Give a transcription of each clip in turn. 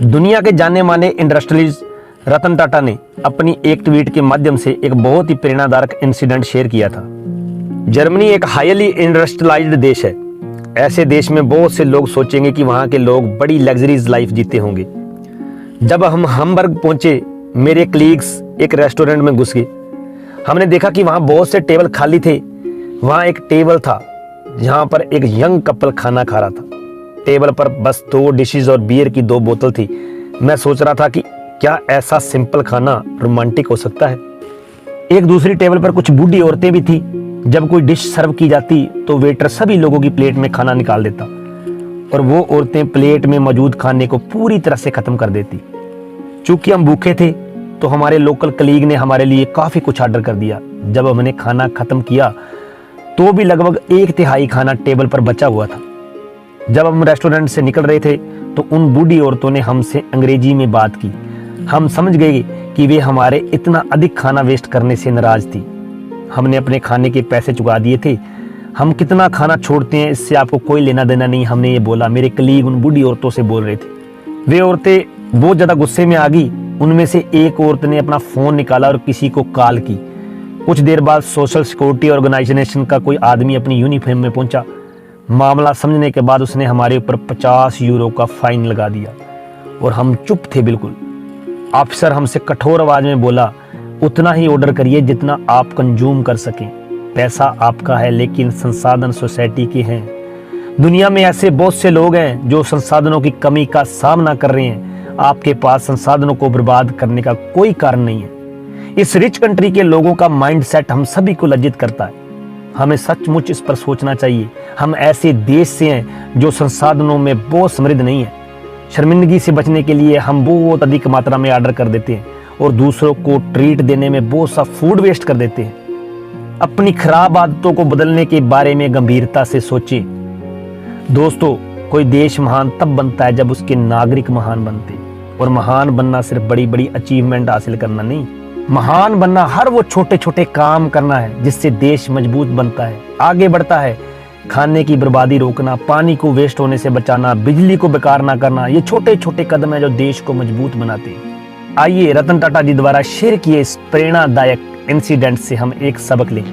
दुनिया के जाने माने इंडस्ट्रियलिस्ट रतन टाटा ने अपनी एक ट्वीट के माध्यम से एक बहुत ही प्रेरणादायक इंसिडेंट शेयर किया था। जर्मनी एक हाईली इंडस्ट्रियलाइज्ड देश है। ऐसे देश में बहुत से लोग सोचेंगे कि वहां के लोग बड़ी लग्जरीज लाइफ जीते होंगे। जब हम हैम्बर्ग पहुंचे, मेरे कलीग्स एक रेस्टोरेंट में घुस गए। हमने देखा कि वहां बहुत से टेबल खाली थे। वहां एक टेबल था जहां पर एक यंग कपल खाना खा रहा था। टेबल पर बस 2 डिशेज और बियर की 2 बोतल थी। मैं सोच रहा था कि क्या ऐसा सिंपल खाना रोमांटिक हो सकता है। एक दूसरी टेबल पर कुछ बूढ़ी औरतें भी थी। जब कोई डिश सर्व की जाती तो वेटर सभी लोगों की प्लेट में खाना निकाल देता और वो औरतें प्लेट में मौजूद खाने को पूरी तरह से खत्म कर देती। चूंकि हम भूखे थे तो हमारे लोकल कलीग ने हमारे लिए काफी कुछ ऑर्डर कर दिया। जब हमने खाना खत्म किया तो भी लगभग 1/3 खाना टेबल पर बचा हुआ था। जब हम रेस्टोरेंट से निकल रहे थे तो उन बूढ़ी औरतों ने हमसे अंग्रेजी में बात की। हम समझ गए कि वे हमारे इतना अधिक खाना वेस्ट करने से नाराज थी। हमने अपने खाने के पैसे चुका दिए थे। हम कितना खाना छोड़ते हैं इससे आपको कोई लेना देना नहीं, हमने ये बोला। मेरे कलीग उन बूढ़ी औरतों से बोल रहे थे। वे औरतें बहुत ज्यादा गुस्से में आ गई। उनमें से एक औरत ने अपना फोन निकाला और किसी को कॉल की। कुछ देर बाद सोशल सिक्योरिटी ऑर्गेनाइजेशन का कोई आदमी अपनी यूनिफॉर्म में पहुंचा। मामला समझने के बाद उसने हमारे ऊपर 50 यूरो का फाइन लगा दिया और हम चुप थे बिल्कुल। ऑफिसर हमसे कठोर आवाज में बोला, उतना ही ऑर्डर करिए जितना आप कंज्यूम कर सकें। पैसा आपका है लेकिन संसाधन सोसाइटी के हैं। दुनिया में ऐसे बहुत से लोग हैं जो संसाधनों की कमी का सामना कर रहे हैं। आपके पास संसाधनों को बर्बाद करने का कोई कारण नहीं है। इस रिच कंट्री के लोगों का माइंडसेट हम सभी को लज्जित करता है। हमें सचमुच इस पर सोचना चाहिए। हम ऐसे देश से हैं जो संसाधनों में बहुत समृद्ध नहीं है। शर्मिंदगी से बचने के लिए हम बहुत अधिक मात्रा में ऑर्डर कर देते हैं और दूसरों को ट्रीट देने में बहुत सा फूड वेस्ट कर देते हैं। अपनी खराब आदतों को बदलने के बारे में गंभीरता से सोचें। दोस्तों, कोई देश महान तब बनता है जब उसके नागरिक महान बनते हैं। और महान बनना सिर्फ बड़ी बड़ी अचीवमेंट हासिल करना नहीं, महान बनना हर वो छोटे छोटे काम करना है जिससे देश मजबूत बनता है, आगे बढ़ता है। खाने की बर्बादी रोकना, पानी को वेस्ट होने से बचाना, बिजली को बेकार ना करना, ये छोटे छोटे कदम है जो देश को मजबूत बनाते हैं। आइए रतन टाटा जी द्वारा शेयर किए इस प्रेरणादायक इंसिडेंट से हम एक सबक लें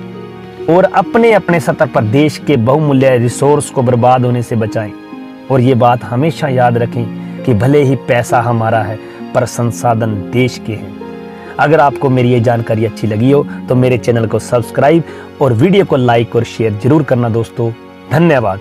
और अपने अपने स्तर पर देश के बहुमूल्य रिसोर्स को बर्बाद होने से बचाएं। और ये बात हमेशा याद रखें कि भले ही पैसा हमारा है पर संसाधन देश के हैं। अगर आपको मेरी ये जानकारी अच्छी लगी हो तो मेरे चैनल को सब्सक्राइब और वीडियो को लाइक और शेयर जरूर करना दोस्तों। धन्यवाद।